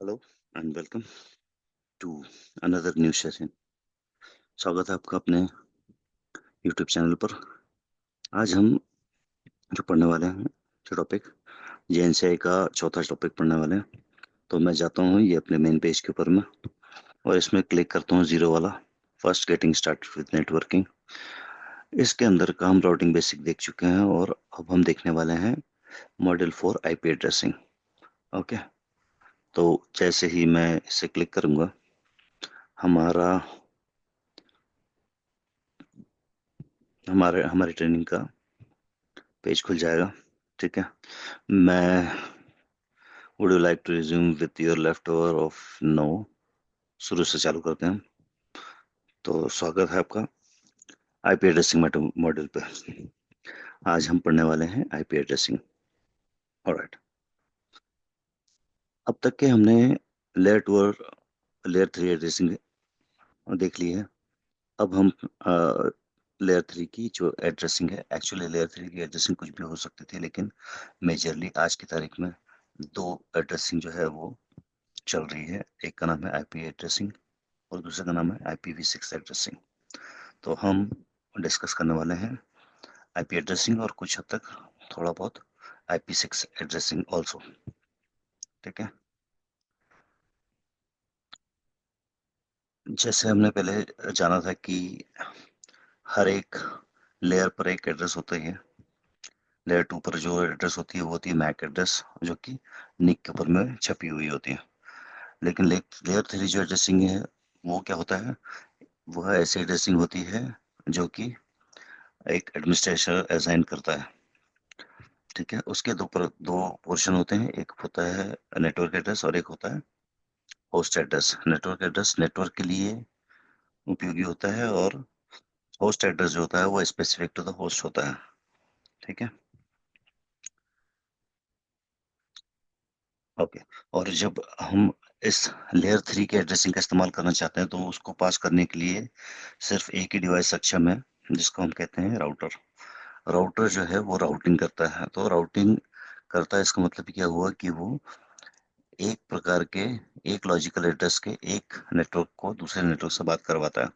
Hello and welcome to another new session. स्वागत है आपका अपने यूट्यूब चैनल पर। आज हम जो पढ़ने वाले हैं जो टॉपिक जेएनसीआई का चौथा टॉपिक पढ़ने वाले हैं। तो मैं जाता हूँ ये अपने मेन पेज के ऊपर में और इसमें क्लिक करता हूँ जीरो वाला first getting start with networking. इसके अंदर का हम राउटिंग बेसिक देख चुके हैं और अब हम देखने वाले हैं model for IP addressing. Okay, तो जैसे ही मैं इसे क्लिक करूंगा हमारा हमारे हमारी ट्रेनिंग का पेज खुल जाएगा। ठीक है, मैं would you like to resume with your left over of no. शुरू से चालू करते हैं। तो स्वागत है आपका आईपी एड्रेसिंग मॉडल पे। आज हम पढ़ने वाले हैं आईपी एड्रेसिंग। ऑलराइट, अब तक के हमने लेयर टू और लेयर थ्री एड्रेसिंग देख ली है। अब हम लेयर थ्री की जो एड्रेसिंग है, एक्चुअली लेयर थ्री की एड्रेसिंग कुछ भी हो सकती थी, लेकिन मेजरली आज की तारीख में दो एड्रेसिंग जो है वो चल रही है। एक का नाम है आईपी एड्रेसिंग और दूसरे का नाम है IPv6 एड्रेसिंग। तो हम डिस्कस करने वाले हैं आईपी एड्रेसिंग और कुछ हद तक थोड़ा बहुत IP6 एड्रेसिंग ऑल्सो। ठीक है, जैसे हमने पहले जाना था कि हर एक लेयर पर एक एड्रेस होता ही है। लेयर टू पर जो एड्रेस होती है वो होती है मैक एड्रेस, जो कि निक के ऊपर में छपी हुई होती है। लेकिन लेयर थ्री जो एड्रेसिंग है वो क्या होता है, वह ऐसी एड्रेसिंग होती है जो कि एक एडमिनिस्ट्रेटर असाइन करता है। ठीक है, उसके दो पोर्शन होते हैं, एक होता है नेटवर्क एड्रेस और एक होता है host address. Network address network के लिए उपयोगी होता है और होस्ट एड्रेस जो होता है वो स्पेसिफिक टू द होस्ट होता है। ठीक है, ओके। और जब हम इस लेयर थ्री के एड्रेसिंग का इस्तेमाल करना चाहते हैं तो उसको पास करने के लिए सिर्फ एक ही डिवाइस सक्षम है, जिसको हम कहते हैं राउटर। राउटर जो है वो राउटिंग करता है। तो राउटिंग करता है इसका मतलब क्या हुआ कि वो एक प्रकार के एक लॉजिकल एड्रेस के एक नेटवर्क को दूसरे नेटवर्क से बात करवाता है।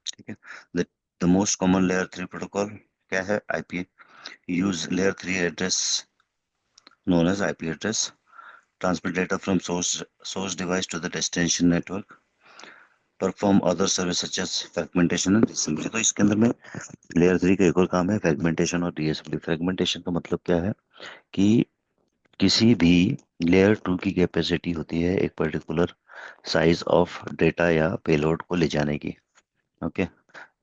ठीक है, the most common layer three protocol क्या है? IP. Use layer three address known as IP address, transmit data from source device to the destination network, perform other service such as fragmentation and reassembly। तो इसके अंदर में layer three का एक और काम है फ्रेगमेंटेशन और रीअसेंबली। फ्रेगमेंटेशन का मतलब क्या है कि किसी भी लेयर टू की कैपेसिटी होती है एक पर्टिकुलर साइज ऑफ डेटा या पेलोड को ले जाने की। ओके,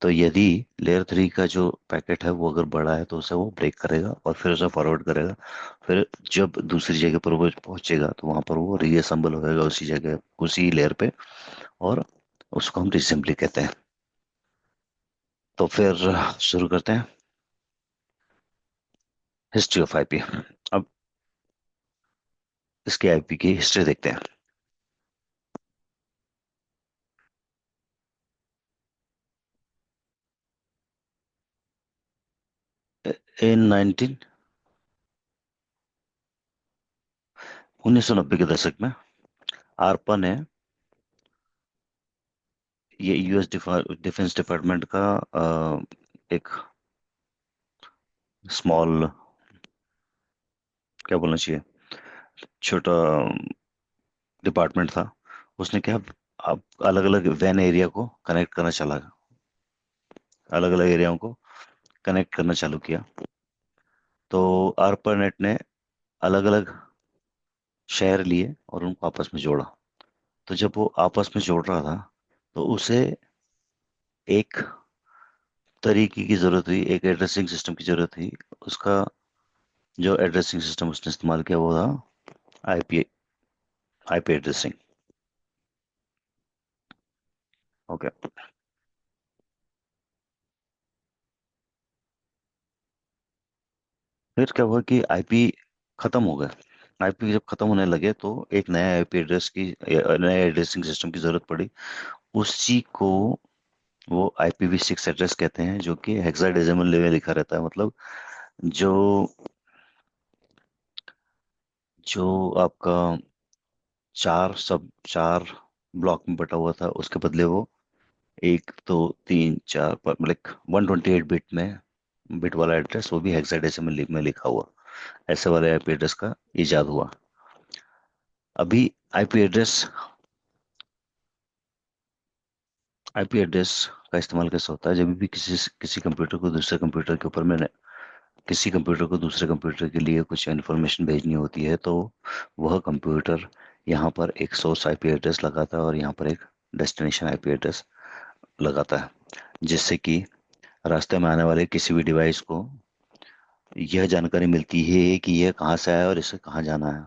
तो यदि लेयर थ्री का जो पैकेट है वो अगर बड़ा है तो उसे वो ब्रेक करेगा और फिर उसे फॉरवर्ड करेगा। फिर जब दूसरी जगह पर वो पहुंचेगा तो वहां पर वो रीअसेंबल होएगा उसी जगह उसी लेयर पे, और उसको हम रीअसेंबली कहते हैं। तो फिर शुरू करते हैं हिस्ट्री ऑफ आईपी। अब इसके आईपी की हिस्ट्री देखते हैं। इन 1990 के दशक में आरपा ने, ये यूएस डिफेंस डिपार्टमेंट का एक स्मॉल, क्या बोलना चाहिए, छोटा डिपार्टमेंट था। उसने क्या, अब अलग अलग वैन एरिया को कनेक्ट करना चला, अलग अलग एरियाओं को कनेक्ट करना चालू किया। तो ARPANET ने अलग अलग शहर लिए और उनको आपस में जोड़ा। तो जब वो आपस में जोड़ रहा था तो उसे एक तरीके की जरूरत हुई, एक एड्रेसिंग सिस्टम की जरूरत हुई। उसका जो एड्रेसिंग सिस्टम उसने इस्तेमाल किया वो था आईपी आईपी एड्रेसिंग। ओके, फिर क्या हुआ कि आईपी खत्म हो गए। आईपी जब खत्म होने लगे तो एक नया आईपी एड्रेस की, नया एड्रेसिंग सिस्टम की जरूरत पड़ी। उसी को वो IPv6 एड्रेस कहते हैं, जो कि हेक्साडेसिमल में लिखा रहता है। मतलब जो जो आपका चार ब्लॉक में बटा हुआ था, उसके बदले वो 1 2 3 4 पर मतलब 128 बिट में, बिट वाला एड्रेस, वो भी हेक्साडेसिमल में लिखा हुआ, ऐसे वाले आईपी एड्रेस का इजाद हुआ। अभी आईपी एड्रेस आईपी एड्रेस का इस्तेमाल कैसे होता है? जब भी किसी कंप्यूटर को दूसरे कंप्यूटर के ऊपर मैंने किसी कंप्यूटर को दूसरे कंप्यूटर के लिए कुछ इन्फॉर्मेशन भेजनी होती है, तो वह कंप्यूटर यहाँ पर एक सोर्स आईपी एड्रेस लगाता है और यहाँ पर एक डेस्टिनेशन आईपी एड्रेस लगाता है, जिससे कि रास्ते में आने वाले किसी भी डिवाइस को यह जानकारी मिलती है कि यह कहाँ से आया और इसे कहाँ जाना है।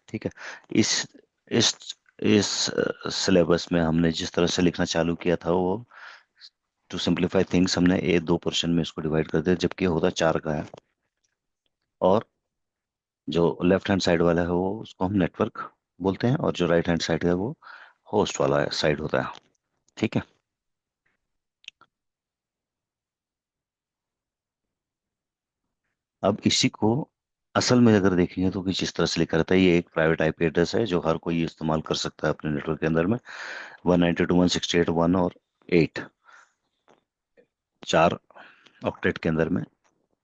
ठीक है। इस इस इस सिलेबस में हमने जिस तरह से लिखना चालू किया था, वो टू सिंप्लीफाई थिंग्स हमने ए दो पोर्शन में इसको डिवाइड कर दिया, जबकि ये होता चार का है। और जो लेफ्ट हैंड साइड वाला है वो उसको हम नेटवर्क बोलते हैं, और जो राइट हैंड साइड है वो होस्ट वाला साइड होता है। ठीक है। अब इसी को असल में अगर देखेंगे तो कुछ इस तरह से लिखा रहता है। ये एक प्राइवेट आईपी एड्रेस है जो हर कोई इस्तेमाल कर सकता है अपने नेटवर्क के अंदर में। 192.168.1 और 8, चार ऑक्टेट के अंदर में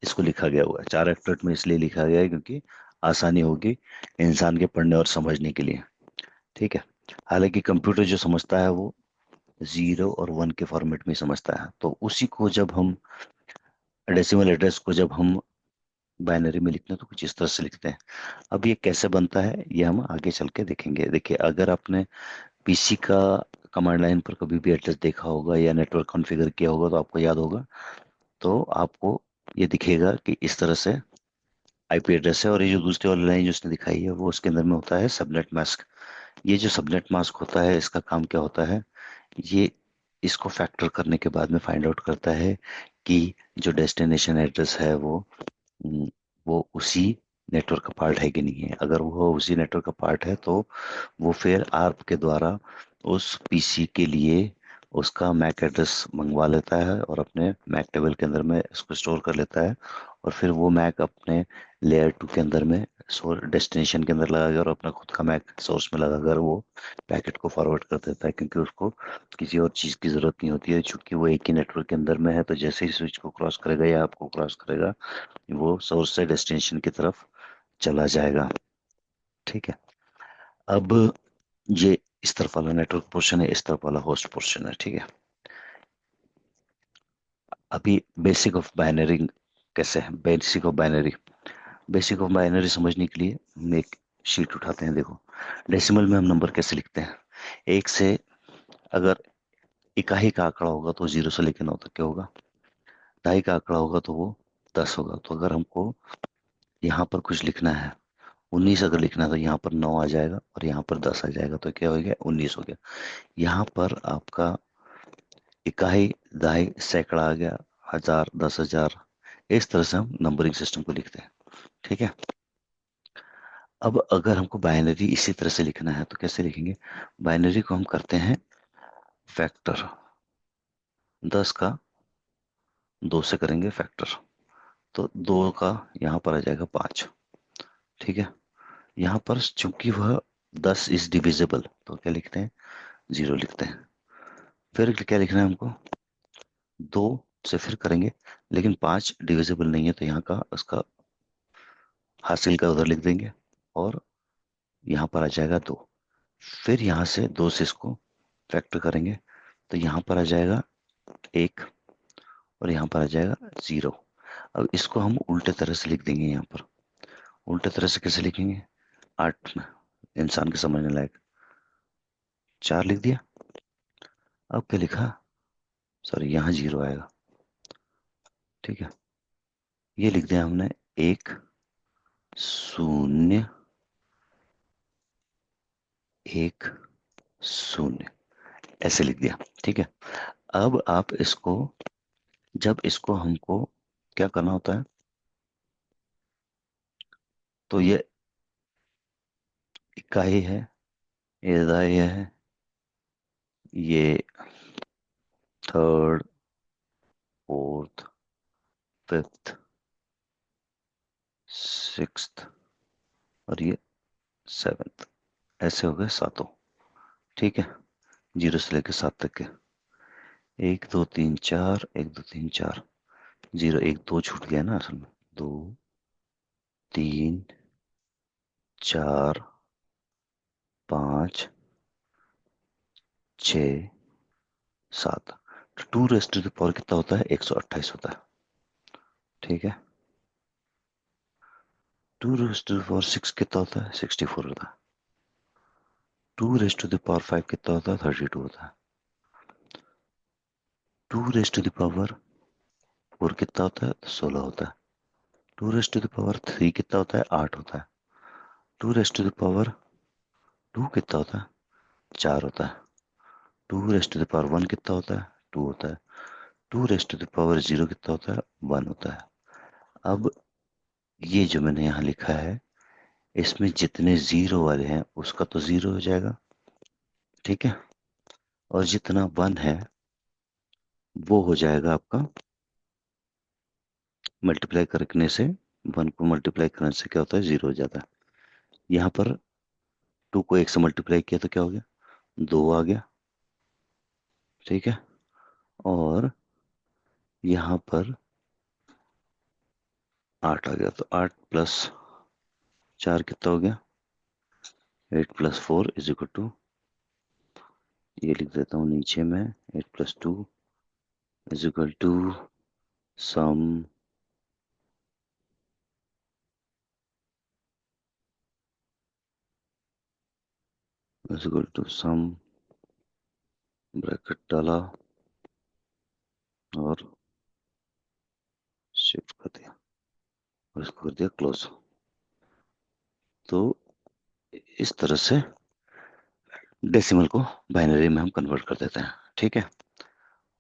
इसको लिखा गया हुआ है। चार ऑक्टेट में इसलिए लिखा गया है क्योंकि आसानी होगी इंसान के पढ़ने और समझने के लिए। ठीक है। हालांकि कंप्यूटर जो समझता है वो 0 और 1 के फॉर्मेट में समझता है, तो उसी को जब हम डेसिमल एड्रेस को जब हम बाइनरी में लिखते हैं तो कुछ इस तरह से लिखते हैं। अब ये कैसे बनता है ये हम आगे चल के देखेंगे। देखिए, अगर आपने पीसी का कमांड लाइन पर कभी भी एड्रेस देखा होगा या नेटवर्क कॉन्फ़िगर किया होगा तो आपको याद होगा, तो आपको ये दिखेगा कि इस तरह से आईपी एड्रेस है, और ये जो दूसरी वाली लाइन जो उसने दिखाई है वो उसके अंदर में होता है सबनेट मास्क। ये जो सबनेट मास्क होता है इसका काम क्या होता है? ये इसको फैक्टर करने के बाद में फाइंड आउट करता है कि जो डेस्टिनेशन एड्रेस है हम्म, वो उसी नेटवर्क का पार्ट है कि नहीं है। अगर वो उसी नेटवर्क का पार्ट है तो वो फिर आर्प के द्वारा उस पीसी के लिए उसका मैक एड्रेस मंगवा लेता है और अपने मैक टेबल के अंदर में इसको स्टोर कर लेता है, और फिर वो मैक अपने लेयर 2 के अंदर में डेस्टिनेशन के अंदर लगाकर और अपना खुद का मैक सोर्स में लगाकर वो पैकेट को फॉरवर्ड कर देता है, क्योंकि उसको किसी और चीज़ की ज़रूरत नहीं होती है। चूंकि वो एक ही नेटवर्क के अंदर में है, तो जैसे ही स्विच को क्रॉस करेगा या आपको क्रॉस करेगा, वो सोर्स से डेस्टिनेशन की तरफ चला जाएगा। ठीक है। अब ये इस तरफ वाला नेटवर्क पोर्शन है, इस तरफ वाला होस्ट पोर्शन है। ठीक है। अभी बेसिक ऑफ बाइनरी कैसे है? बेसिक ऑफ बाइनरी समझने के लिए हम एक शीट उठाते हैं। देखो, डेसिमल में हम नंबर कैसे लिखते हैं? एक से अगर इकाई का आंकड़ा होगा तो 0 से लेकर 9 तक क्या होगा? ढाई का आंकड़ा होगा तो वो 10 होगा। तो अगर हमको यहाँ पर कुछ लिखना है, 19 अगर लिखना है, तो यहाँ पर 9 आ जाएगा और यहाँ पर 10 आ जाएगा, तो क्या हो गया? 19 हो गया। यहाँ पर आपका इकाई, दहाई, सैकड़ा आ गया, हजार, 10,000। इस तरह से हम नंबरिंग सिस्टम को लिखते हैं। ठीक है। अब अगर हमको बाइनरी इसी तरह से लिखना है तो कैसे लिखेंगे? बाइनरी को हम करते हैं फैक्टर। 10 का 2 से करेंगे फैक्टर, तो 2 का यहाँ पर आ जाएगा 5। ठीक है। यहाँ पर चूंकि वह 10 इज डिविजिबल, तो क्या लिखते हैं? 0 लिखते हैं। फिर क्या लिखना है हमको? 2 से फिर करेंगे, लेकिन 5 डिविजिबल नहीं है, तो यहाँ का उसका हासिल का उधर लिख देंगे, और यहाँ पर आ जाएगा 2। फिर यहाँ से 2 से इसको फैक्टर करेंगे, तो यहाँ पर आ जाएगा 1, और यहाँ पर आ जाएगा 0। अब इसको हम उल्टे तरह से लिख देंगे। यहाँ पर उल्टे तरह से कैसे लिखेंगे? 8 में इंसान के समझने लायक 4 लिख दिया। अब क्या लिखा? सॉरी, यहाँ 0 आएगा। ठीक है। ये लिख दिया हमने 1 0 1 0, ऐसे लिख दिया। ठीक है। अब आप इसको, जब इसको हमको क्या करना होता है, तो ये इकाई है, ये दहाई है, ये थर्ड, फोर्थ, फिफ्थ, सिक्स्थ, और ये सेवेंथ। ऐसे हो गए सातों। ठीक है, 0 से लेकर 7 तक के। 1 2 3 4, 1 2 3 4, 0 1 2 छूट गया ना असल में। 2 3 4 5 6 7। Two raised to the power कितना होता है? 128 होता है। ठीक है, two raised to the power 6 कितना होता है? 64 होता है। Two raised to the power 5 कितना होता है? 32 होता है। Two raised to the power 4 कितना होता है? 16 होता है। Two raised to the power 3 कितना होता है? 8 होता है। Two raised to the power 2 कितना होता है? 4 होता है। Two raised to the power 1 कितना होता है? 2 होता है। Two raised to the power 0 कितना होता है? 1 होता है। अब ये जो मैंने यहाँ लिखा है, इसमें जितने जीरो वाले हैं उसका तो जीरो हो जाएगा। ठीक है, और जितना 1 है वो हो जाएगा आपका मल्टीप्लाई करने से। 1 को मल्टीप्लाई करने से क्या होता है? जीरो हो जाता है। यहाँ पर 2 को 1 से मल्टीप्लाई किया तो क्या हो गया? 2 आ गया। ठीक है, और यहाँ पर 8 आ गया, तो 8 + 4 कितना हो गया? 8 + 4 = ये लिख देता हूँ नीचे में। 8 + 2 = सम सम ब्रैकेट डाला और शिफ्ट कर दिया और इसको कर दिया क्लोज। तो इस तरह से डेसिमल को बाइनरी में हम कन्वर्ट कर देते हैं। ठीक है,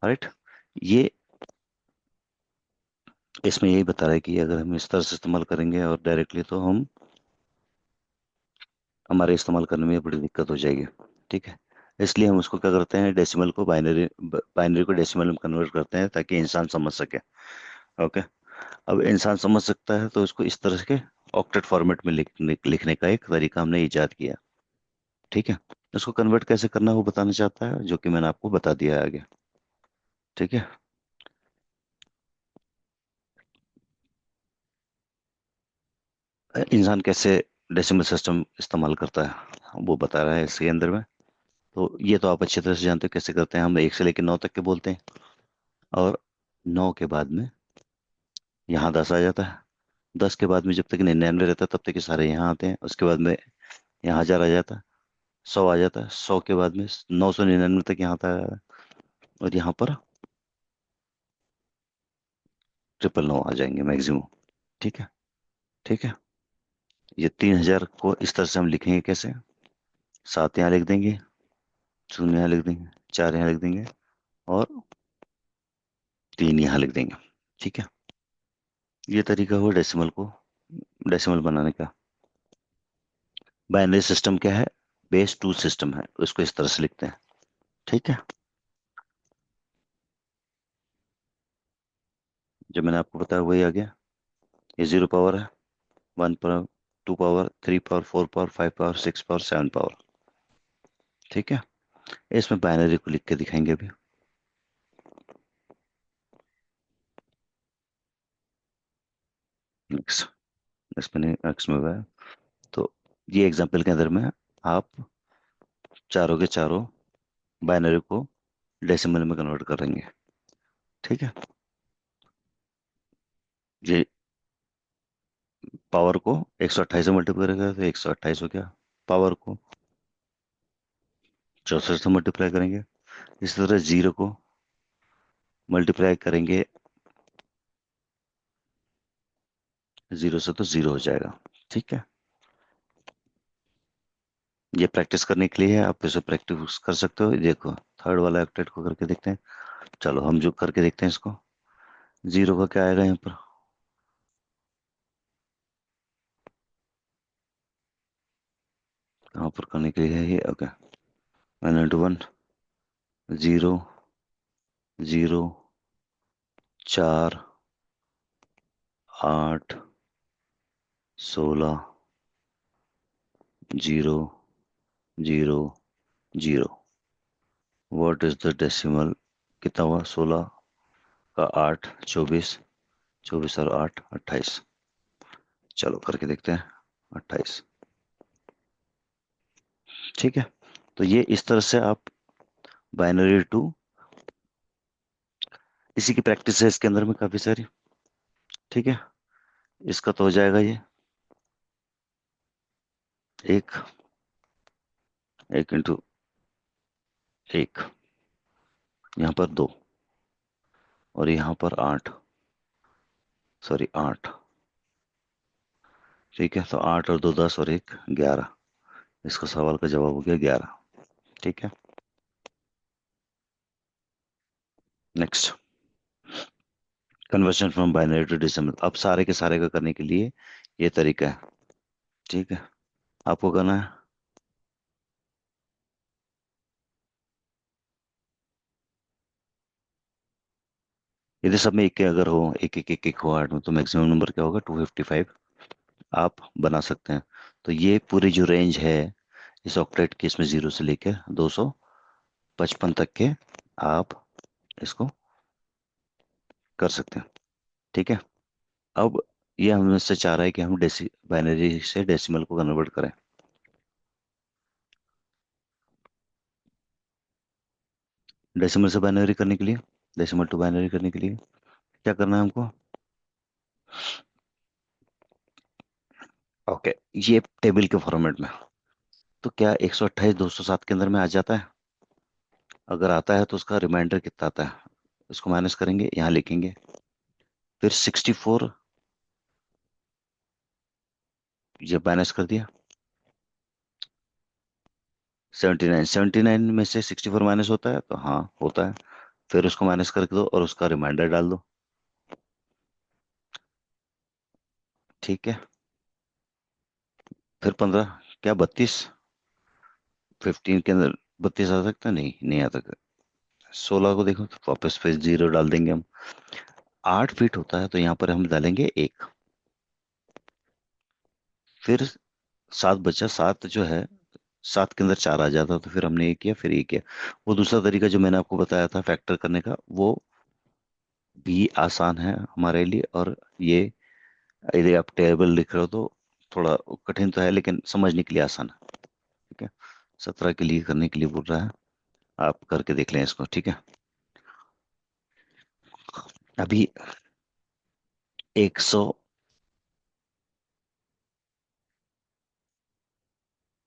राइट। ये इसमें यही बता रहा है कि अगर हम इस तरह से इस्तेमाल करेंगे और डायरेक्टली, तो हम हमारे इस्तेमाल करने में बड़ी दिक्कत हो जाएगी। ठीक है, इसलिए हम उसको क्या करते हैं? डेसिमल को बाइनरी बाइनरी को डेसिमल में कन्वर्ट करते हैं ताकि इंसान समझ सके। ओके, अब इंसान समझ सकता है तो इसको इस तरह के ऑक्टेट फॉर्मेट में लिखने का एक तरीका हमने इजाद किया। ठीक है, इसको कन्वर्ट कैसे करना है वो बताना चाहता है, जो कि मैंने आपको बता दिया है आगे। ठीक है, इंसान कैसे डेसिमल सिस्टम इस्तेमाल करता है वो बता रहा है इसके अंदर में। तो ये तो आप अच्छी तरह से जानते हो कैसे करते हैं। हम 1 से लेकर 9 तक के बोलते हैं, और 9 के बाद में यहाँ 10 आ जाता है। 10 के बाद में जब तक 99 रहता है तब तक ये सारे यहाँ आते हैं। उसके बाद में यहाँ 1000 आ जाता है, 100 आ जाता है, 100 के बाद में 999 तक यहाँ आता है, और यहाँ पर 999 आ जाएंगे मैक्सिमम। ठीक है, ठीक है। ये 3000 को इस तरह से हम लिखेंगे कैसे? 7 यहाँ लिख देंगे, शून्य यहाँ लिख देंगे, 4 यहाँ लिख देंगे, और 3 यहाँ लिख देंगे। ठीक है, ये तरीका हुआ डेसिमल को डेसिमल बनाने का। बाइनरी सिस्टम क्या है? बेस 2 सिस्टम है, उसको इस तरह से लिखते हैं। ठीक है, जो मैंने आपको बताया वही आ गया। ये 0 पावर है, 1 power, 2 power, 3 power, 4 power, 5 power, 6 power, 7 power. ठीक है, इसमें बाइनरी को लिख के दिखाएंगे अभी। नेक्स्ट, इसमें नेक्स्ट में हुआ है। तो ये एग्जाम्पल के अंदर में आप चारों के चारों बाइनरी को डेसिमल में कन्वर्ट करेंगे। ठीक है, ये पावर को 128 से मल्टीप्लाई करेगा तो 128 हो गया। पावर को 64 से मल्टीप्लाई करेंगे। इसी तरह 0 को मल्टीप्लाई करेंगे 0 से तो 0 हो जाएगा। ठीक है, ये प्रैक्टिस करने के लिए है, आप इसे प्रैक्टिस कर सकते हो। देखो, थर्ड वाला ऑक्टेट को करके देखते हैं। चलो हम जो करके देखते हैं इसको। 0 का क्या आएगा यहाँ पर? यहाँ पर करने के लिए है ये। Okay, 1 0 0 4 8 16 0 zero, zero. What is the decimal? कितना हुआ? 16 का 8, 24। 24 और 8, 28। चलो करके देखते हैं। 28। ठीक है। तो ये इस तरह से आप बाइनरी टू, इसी की प्रैक्टिस है इसके अंदर में काफी सारी। ठीक है। इसका तो हो जाएगा ये एक, एक इंटू एक, यहाँ पर दो, और यहाँ पर 8, सॉरी 8। ठीक है, तो 8 और 2 10 और एक 11। इसका सवाल का जवाब हो गया 11। ठीक है। Next, conversion from binary to decimal. अब सारे के सारे का करने के लिए ये तरीका है। ठीक है, आपको करना है। यदि सब में एक के अगर हो, एक हो 8 में, तो मैक्सिमम नंबर क्या होगा? 255 आप बना सकते हैं। तो ये पूरी जो रेंज है इस ऑक्टेट की, इसमें 0 से लेकर 255 तक के आप इसको कर सकते हैं। ठीक है। अब ये हमसे चाह रहा है कि हम डेसी बाइनरी से डेसिमल को कन्वर्ट करें। डेसिमल से बाइनरी करने के लिए, डेसिमल टू बाइनरी करने के लिए क्या करना है हमको? ओके, ये टेबल के फॉर्मेट में। तो क्या 128 207 के अंदर में आ जाता है? अगर आता है तो उसका रिमाइंडर कितना आता है? इसको माइनस करेंगे, यहाँ लिखेंगे। फिर 64, ये माइनस कर दिया। 79, 79 में से 64 माइनस होता है, तो हाँ होता है। फिर उसको माइनस करके दो और उसका रिमाइंडर डाल दो। ठीक है। फिर 15, क्या 32? 15 के अंदर 32 आ सकता है? नहीं, नहीं आ सकता। 16 को देखो तो वापस फिर 0 डाल देंगे हम। 8 फीट होता है तो यहाँ पर हम डालेंगे 1। फिर 7 बचा, 7 जो है, 7 के अंदर 4 आ जाता, तो फिर हमने ये किया, फिर ये किया। वो दूसरा तरीका जो मैंने आपको बताया था फैक्टर करने का, वो भी आसान है हमारे लिए। और ये यदि आप टेबल लिख रहे हो तो थोड़ा कठिन तो है, लेकिन समझने के लिए आसान है। ठीक है। 17 के लिए करने के लिए बोल रहा है, आप करके देख लें इसको। ठीक है। अभी 100,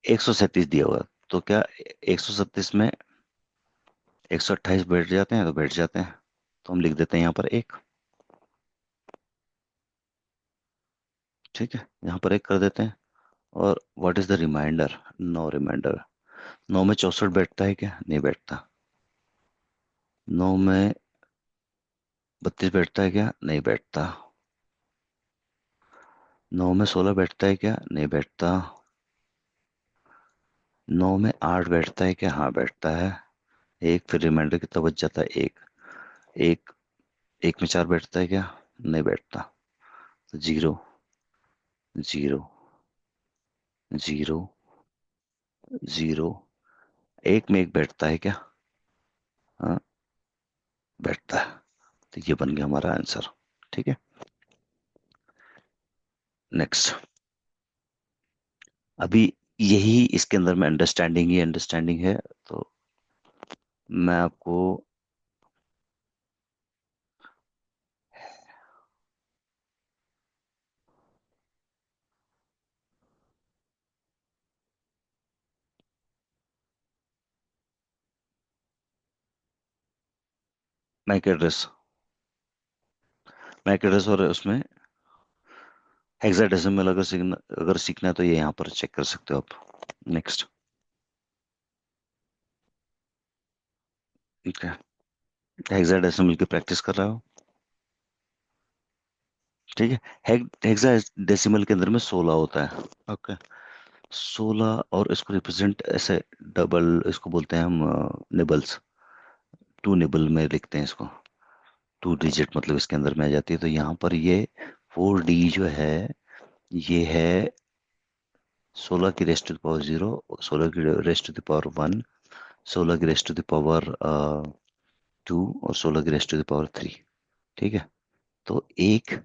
137 दिया हुआ है, तो क्या 137 में 128 बैठ जाते हैं? तो बैठ जाते हैं। तो हम लिख देते हैं यहाँ पर एक। ठीक है, यहाँ पर एक कर देते हैं। और what is the reminder? 9 reminder. 9 में 64 बैठता है क्या? नहीं बैठता। 9 में 32 बैठता है क्या? नहीं बैठता। 9 में 16 बैठता है क्या? नहीं बैठता। 9 में 8 बैठता है क्या? हाँ बैठता है। एक, फिर रिमाइंडर कितना बच जाता है? एक। एक, एक में 4 बैठता है क्या? नहीं बैठता। तो 0, 0, 0, 0। एक में एक बैठता है क्या? हाँ बैठता है। तो ये बन गया हमारा आंसर। ठीक है। नेक्स्ट, अभी यही इसके अंदर में अंडरस्टैंडिंग ही अंडरस्टैंडिंग है। तो मैं आपको, मैक एड्रेस, मैक एड्रेस, और उसमें हेक्साडेसिमल अगर सीखना है तो ये यहाँ पर चेक कर सकते हो आप। नेक्स्ट। ठीक है, हेक्साडेसिमल की प्रैक्टिस कर रहा हो। ठीक है। हेक्साडेसिमल के अंदर में 16 होता है। ओके, 16, और इसको रिप्रेजेंट ऐसे डबल, इसको बोलते हैं हम निबल्स। 2 निबल में लिखते हैं इसको। 2 डिजिट मतलब इसके अंदर में आ जाती है। तो यहाँ पर ये 4D जो है, ये है 16 की रेस्ट टू द पावर 0, 16 की रेस्ट टू द पावर 1, 16 की रेस्ट टू द पावर 2 और 16 की रेस्ट टू द पावर 3। ठीक है, तो एक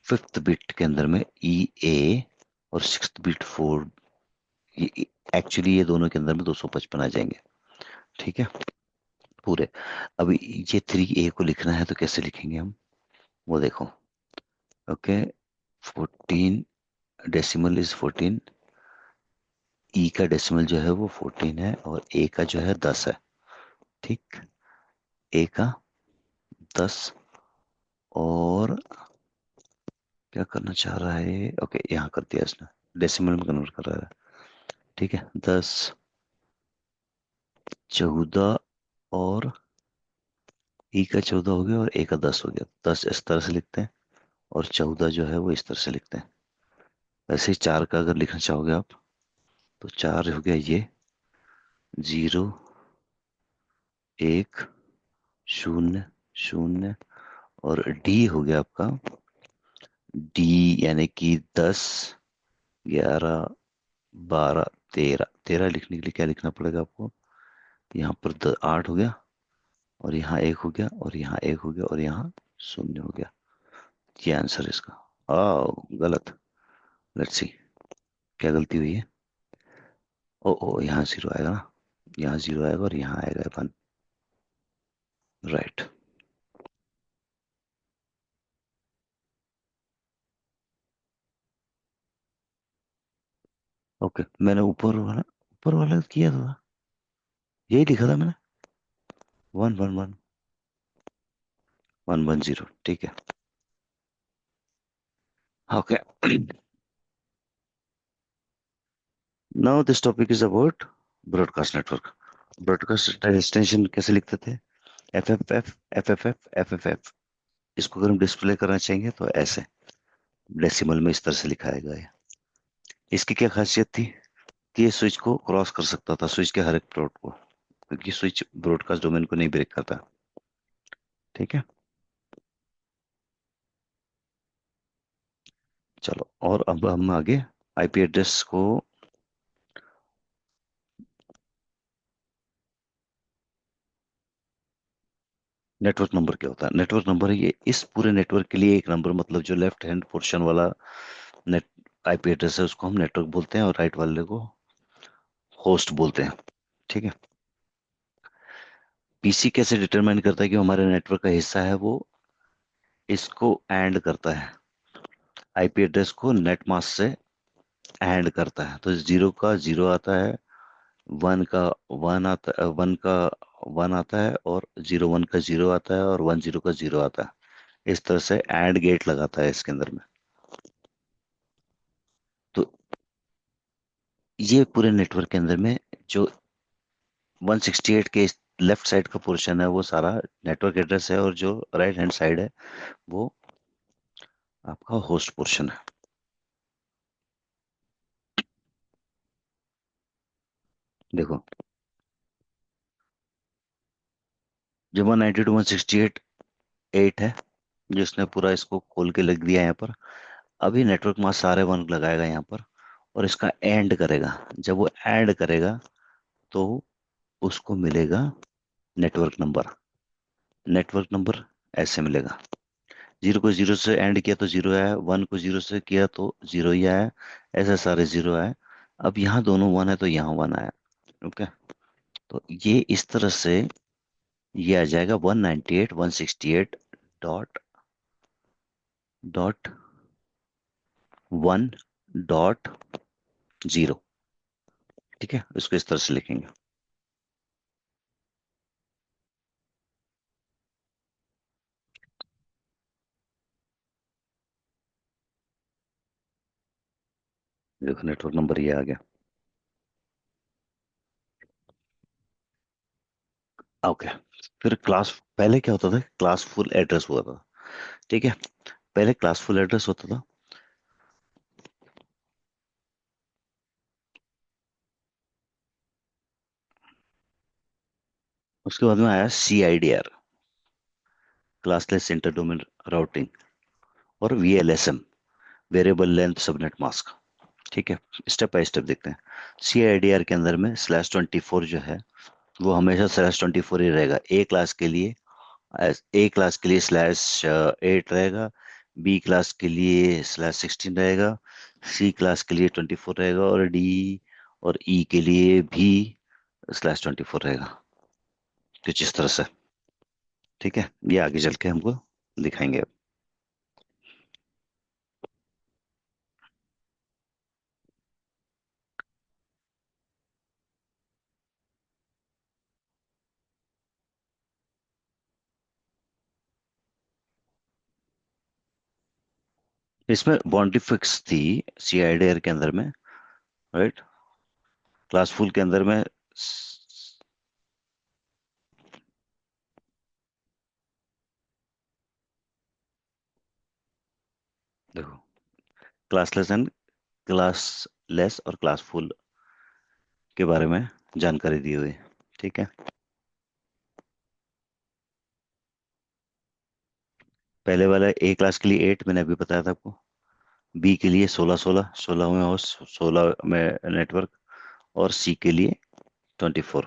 फिफ्थ बिट के अंदर में ई ए और सिक्स्थ बिट 4, ये एक्चुअली ये दोनों के अंदर में 255 आ जाएंगे। ठीक है, पूरे। अभी ये 3A को लिखना है तो कैसे लिखेंगे हम, वो देखो। ओके, 14 डेसिमल इज 14, ई का डेसिमल जो है वो 14 है और ए का जो है 10 है। ठीक, ए का 10, और क्या करना चाह रहा है, ओके यहाँ कर दिया इसने, डेसिमल में कन्वर्ट कर रहा है। ठीक है, 10, 14 और ई का 14 हो गया और ए का 10 हो गया। 10 इस तरह से लिखते हैं और 14 जो है वो इस तरह से लिखते हैं। वैसे ही 4 का अगर लिखना चाहोगे आप तो 4 हो गया ये, 0, 1, 0, 0, और डी हो गया आपका, डी यानी कि 10, 11, 12, 13। 13 लिखने के लिए क्या लिखना पड़ेगा आपको, यहाँ पर 8 हो गया और यहाँ 1 हो गया और यहाँ 1 हो गया और यहाँ 0 हो गया। ये आंसर है इसका। गलत। लेट्स सी क्या गलती हुई है। ओ यहाँ 0 आएगा ना, यहाँ 0 आएगा और यहाँ आएगा 1। राइट। ओके, मैंने ऊपर वाला किया था, यही लिखा था मैंने, 1 1 1, 1 1 0। ठीक है, okay. Now this topic is about broadcast network. Broadcast extension कैसे लिखते थे, F F F, F F F, F F F. इसको अगर हम डिस्प्ले करना चाहेंगे तो ऐसे डेसिमल में इस तरह से लिखाएगा ये। इसकी क्या खासियत थी कि ये स्विच को क्रॉस कर सकता था, स्विच के हर एक प्लॉट को, क्योंकि स्विच ब्रॉडकास्ट डोमेन को नहीं ब्रेक करता। ठीक है, चलो और अब हम आगे आईपी एड्रेस को, नेटवर्क नंबर क्या होता है। नेटवर्क नंबर है ये इस पूरे नेटवर्क के लिए एक नंबर, मतलब जो लेफ्ट हैंड पोर्शन वाला नेट आईपी एड्रेस है उसको हम नेटवर्क बोलते हैं और राइट वाले को होस्ट बोलते हैं। ठीक है, पीसी कैसे डिटरमाइन करता है कि हमारे नेटवर्क का हिस्सा है, वो इसको एंड करता है, आईपी एड्रेस को नेट मास्क से एंड करता है। तो 0 का 0 आता है, 1 का 1 आता है, 1 का 1 आता है, और 0 1 का 0 आता है, और 1 0 का 0 आता है। इस तरह से एंड गेट लगाता है इसके अंदर में। तो ये पूरे नेटवर्क के अंदर में जो 168 के लेफ्ट साइड का पोर्शन है वो सारा नेटवर्क एड्रेस है, और जो राइट हैंड साइड है वो आपका होस्ट पोर्शन है। देखो, जो 192 168 8 है, जिसने पूरा इसको खोल के लग दिया यहाँ पर। अभी नेटवर्क मास्क सारे वन लगाएगा यहाँ पर और इसका एंड करेगा। जब वो एंड करेगा तो उसको मिलेगा नेटवर्क नंबर। नेटवर्क नंबर ऐसे मिलेगा, 0 को 0 से एंड किया तो 0 आया, 1 को 0 से किया तो 0 ही आया, ऐसे सारे 0 आए। अब यहाँ दोनों 1 है तो यहाँ 1 आया। ओके, तो ये इस तरह से ये आ जाएगा 198 168 डॉट डॉट 1.0। ठीक है, इसको इस तरह से लिखेंगे। देखो नेटवर्क नंबर ये आ गया। ओके, फिर क्लास, पहले क्या होता था, क्लासफुल एड्रेस हुआ था। ठीक है, पहले क्लासफुल एड्रेस होता था। उसके बाद में आया CIDR, classless inter domain routing, और VLSM, variable length subnet mask. ठीक है, स्टेप बाय स्टेप देखते हैं। CIDR के अंदर में /24 जो है वो हमेशा /24 ही रहेगा। ए क्लास के लिए /8 रहेगा, बी क्लास के लिए /16 रहेगा, सी क्लास के लिए 24 रहेगा, और डी और ई के लिए भी /24 रहेगा। कुछ इस तरह से। ठीक है, ये आगे चल के हमको दिखाएंगे। इसमें बाउंड्री फिक्स थी CIDR के अंदर में, राइट। क्लासफुल के अंदर में देखो, क्लासलेस एंड क्लासलेस और क्लासफुल के बारे में जानकारी दी हुई है। ठीक है, पहले वाला ए क्लास के लिए 8 मैंने अभी बताया था आपको, बी के लिए 16 में होस्ट, 16 में नेटवर्क, और सी के लिए 24।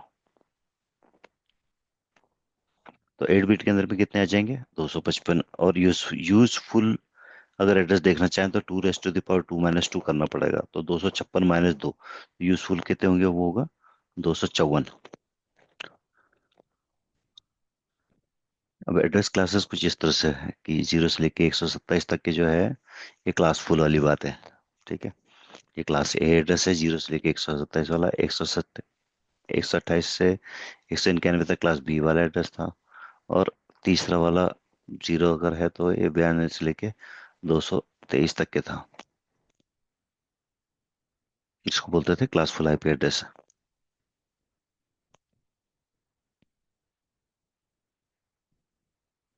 तो 8 बिट के अंदर में कितने आ जाएंगे? 255। और यूजफुल अगर एड्रेस देखना चाहें तो 2^2 करना पड़ेगा, तो 256 - 2, यूजफुल कितने होंगे? वो होगा 254। अब एड्रेस क्लासेस कुछ इस तरह से है कि 0 से लेके 127 तक के जो है ये क्लासफुल वाली बात है। ठीक है, ये क्लास ए एड्रेस है, 0 से लेके 127 वाला। 128 से 191 तक क्लास बी वाला एड्रेस था। और तीसरा वाला 0 अगर है तो ये 92 से लेके 223 तक के था। इसको बोलते थे classful IP address.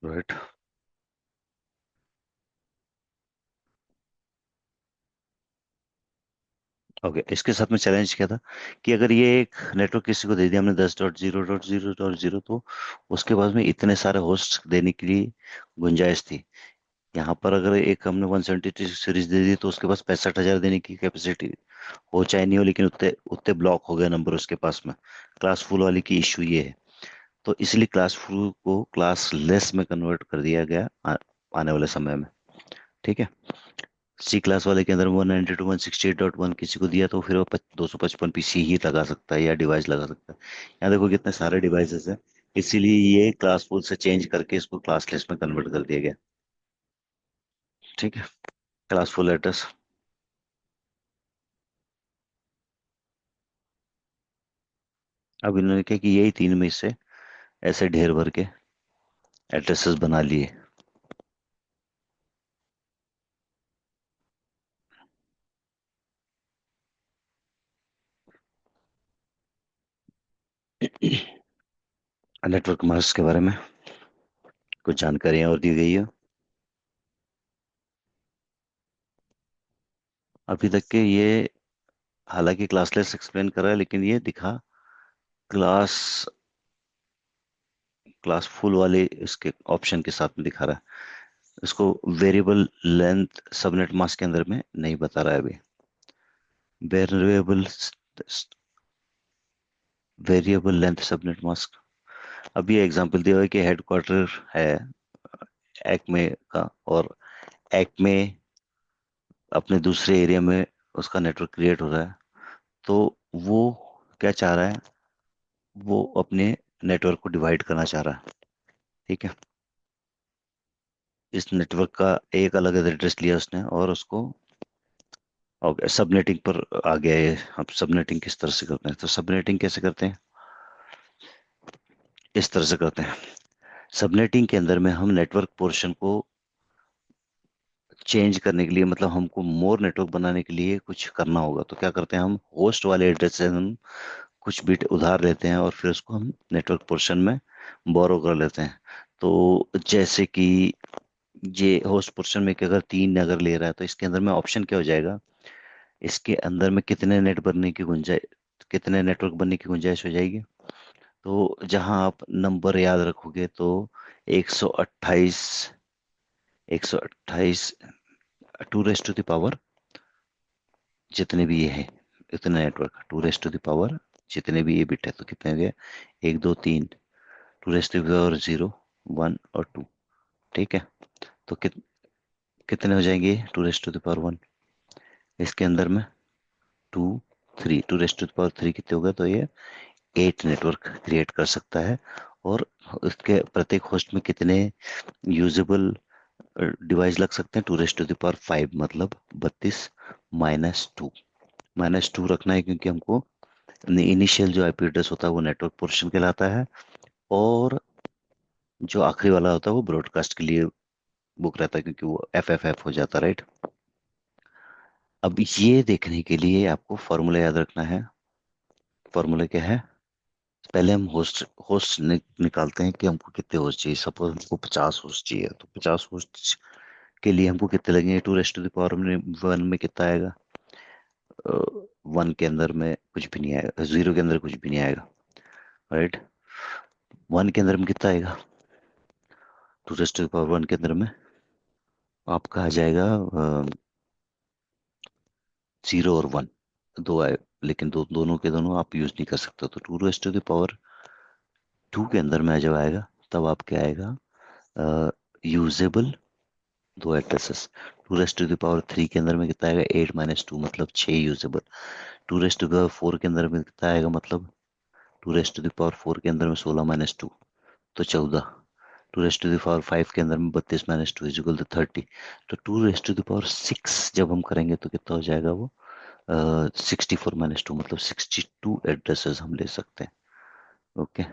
Right. Okay, इसके साथ में चैलेंज क्या था कि अगर ये एक नेटवर्क किसी को दे दिया हमने 10.0.0.0, तो उसके बाद में इतने सारे होस्ट देने के लिए गुंजाइश थी। यहाँ पर अगर एक हमने 172 सीरीज दे दी तो उसके पास 65,000 देने की कैपेसिटी हो चाहे नहीं हो, लेकिन उतने उतने ब्लॉक हो गए नंबर उसके पास में। क्लास फुल वाली की इशू ये है। तो इसलिए क्लास फुल को क्लास लेस में कन्वर्ट कर दिया गया आने वाले समय में। ठीक है, सी क्लास वाले के अंदर 192.168.1 किसी को दिया तो फिर वो 255 PC ही लगा सकता है या डिवाइस लगा सकता है। यहाँ देखो कितने सारे डिवाइसेस हैं, इसीलिए ये क्लास फुल से चेंज करके इसको क्लासलेस में कन्वर्ट कर दिया गया। ठीक है, क्लास फुल एड्रेस। अब इन्होंने क्या कि यही 3 में से ऐसे ढेर भर के एड्रेसेस बना लिए। नेटवर्क मास्क के बारे में कुछ जानकारियां और दी गई है। अभी तक के ये, हालांकि क्लासलेस एक्सप्लेन करा है, लेकिन ये दिखा क्लास क्लास फुल वाले इसके ऑप्शन के साथ में दिखा रहा है। इसको वेरिएबल लेंथ सबनेट मास्क के अंदर में नहीं बता रहा है अभी। Variable variable length subnet mask. अभी एग्जांपल दिया हुआ है कि हेडक्वार्टर है एक्मे का, और एक्मे अपने दूसरे एरिया में उसका नेटवर्क क्रिएट हो रहा है। तो वो क्या चाह रहा है? वो अपने नेटवर्क को डिवाइड करना चाह रहा है। ठीक है, इस नेटवर्क का एक अलग एड्रेस लिया उसने और उसको, ओके, सबनेटिंग पर आ गया ये। अब सबनेटिंग किस तरह से करते हैं? तो सबनेटिंग कैसे करते हैं? इस तरह से करते हैं। सबनेटिंग के अंदर में हम नेटवर्क पोर्शन को चेंज करने के लिए, मतलब हमको मोर नेटवर्क बनाने के लिए कुछ करना होगा, तो क्या करते हैं? हम होस्ट वाले एड्रेस से हम कुछ बिट उधार लेते हैं और फिर उसको हम नेटवर्क पोर्शन में बोरो कर लेते हैं। तो जैसे कि ये होस्ट पोर्शन में कि अगर 3 अगर ले रहा है तो इसके अंदर में ऑप्शन क्या हो जाएगा? इसके अंदर में कितने नेटवर्क बनने की गुंजाइश हो जाएगी? तो जहां आप नंबर याद रखोगे तो 128, 128 2 रेस टू द पावर जितने भी ये है इतने network, 2 raised to the power जितने भी ये बिट है, तो कितने हो गए, 1 2 3, 2 रेस्ट टू द पावर 0 1 और 2। ठीक है, तो कितने हो जाएंगे 2 रेस्ट टू द पावर 1, इसके अंदर में 2 3, 2 रेस्ट टू द पावर 3 कितने हो गए, तो ये 8 नेटवर्क क्रिएट कर सकता है। और उसके प्रत्येक होस्ट में कितने यूजेबल डिवाइस लग सकते हैं, 2 रेस्ट टू द पावर 5, मतलब 32 - 2। -2 रखना है क्योंकि हमको इनिशियल जो आईपी एड्रेस होता है वो नेटवर्क पोर्शन कहलाता है, और जो आखिरी वाला होता है वो ब्रॉडकास्ट के लिए बुक रहता है क्योंकि वो एफ हो जाता है, राइट। अब ये देखने के लिए आपको फॉर्मूला याद रखना है। फॉर्मूला क्या है, पहले हम होस्ट होस्ट निकालते हैं कि हमको कितने होस्ट चाहिए। सपोज हमको 50 होस्ट चाहिए, तो 50 होस्ट के लिए हमको कितने लगेंगे, 2 रेस्ट टू द पावर 1 में कितना आएगा, 1 के अंदर में कुछ भी नहीं आएगा, 0 के अंदर कुछ भी नहीं आएगा, राइट। 1 के अंदर में कितना आएगा, 2 रेस्ट टू द पावर 1 के अंदर में आपका आ जाएगा 0 और 1, दो आए, लेकिन दोनों के दोनों आप यूज नहीं कर सकते। तो 2 रेस्ट टू द पावर 2 के अंदर में जब आएगा तब आपके आएगा यूजेबल दो addresses. 2 raised to the power 3 के अंदर में कितना आएगा, 8 - 2 मतलब 6 usable. 2 raised to the power 4 के अंदर में कितना आएगा, मतलब 2 रेस्ट टू द पावर 4 के अंदर में 16 - 2 तो 14। 2 रेस्ट टू द पावर 5 के अंदर में 32 - 2 इजिकल टू 30। तो 2 रेस्ट टू द पावर 6 जब हम करेंगे तो कितना हो जाएगा वो, 64 - 2 मतलब 62 एड्रेसेस हम ले सकते हैं। ओके,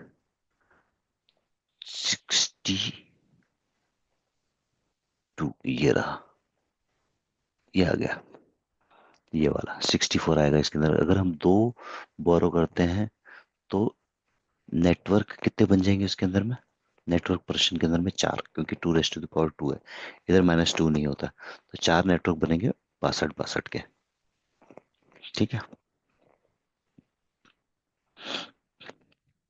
62 ये रहा, ये आ गया, ये वाला 64 आएगा इसके अंदर। अगर हम दो बोरो करते हैं तो नेटवर्क कितने बन जाएंगे उसके अंदर में, नेटवर्क पर्सन के अंदर में 4, क्योंकि 2 रेस्ट टू द पावर 2 है, इधर -2 नहीं होता, तो 4 नेटवर्क बनेंगे 62 के। ठीक है,